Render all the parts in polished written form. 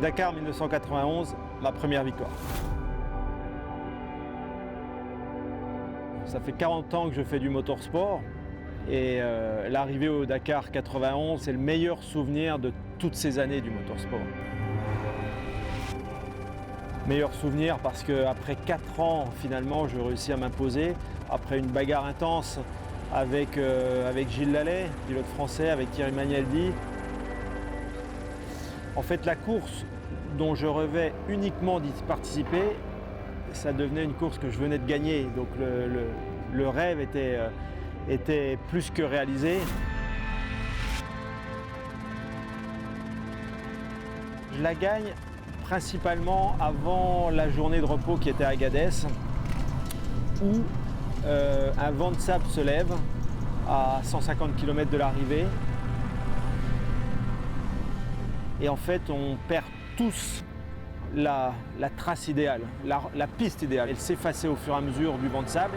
Dakar 1991, ma première victoire. Ça fait 40 ans que je fais du motorsport et l'arrivée au Dakar 91, c'est le meilleur souvenir de toutes ces années du motorsport. Meilleur souvenir parce qu'après 4 ans, finalement, je réussis à m'imposer. Après une bagarre intense avec Gilles Lallet, pilote français, avec Thierry Magnaldi. En fait, la course dont je rêvais uniquement d'y participer, ça devenait une course que je venais de gagner. Donc le rêve était plus que réalisé. Je la gagne principalement avant la journée de repos qui était à Agadez, où un vent de sable se lève à 150 km de l'arrivée. Et en fait, on perd tous la trace idéale, la piste idéale. Elle s'effaçait au fur et à mesure du vent de sable.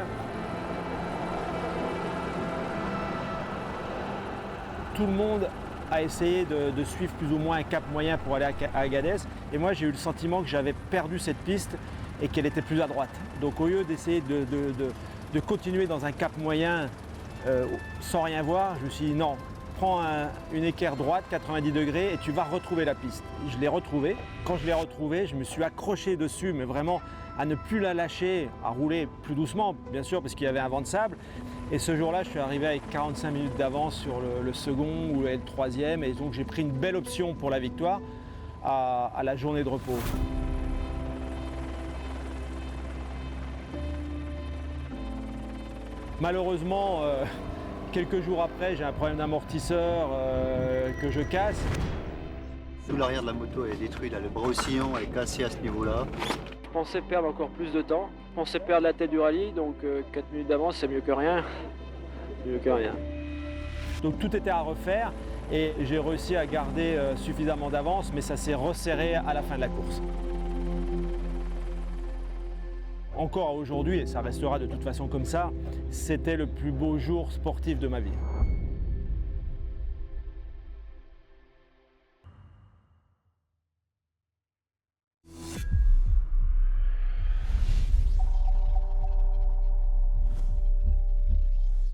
Tout le monde a essayé de suivre plus ou moins un cap moyen pour aller à Agadez. Et moi, j'ai eu le sentiment que j'avais perdu cette piste et qu'elle était plus à droite. Donc au lieu d'essayer de continuer dans un cap moyen sans rien voir, je me suis dit non, prends une équerre droite, 90 degrés, et tu vas retrouver la piste. Je l'ai retrouvée. Quand je l'ai retrouvée, je me suis accroché dessus, mais vraiment à ne plus la lâcher, à rouler plus doucement, bien sûr, parce qu'il y avait un vent de sable. Et ce jour-là, je suis arrivé avec 45 minutes d'avance sur le second ou le troisième, et donc j'ai pris une belle option pour la victoire à la journée de repos. Malheureusement, quelques jours après, j'ai un problème d'amortisseur que je casse. Tout l'arrière de la moto est détruit, là, le bras-sillon est cassé à ce niveau-là. Je pensais perdre encore plus de temps, je pensais perdre la tête du rallye, donc 4 minutes d'avance c'est mieux que rien. C'est mieux que rien. Donc tout était à refaire et j'ai réussi à garder suffisamment d'avance, mais ça s'est resserré à la fin de la course. Encore aujourd'hui, et ça restera de toute façon comme ça, c'était le plus beau jour sportif de ma vie.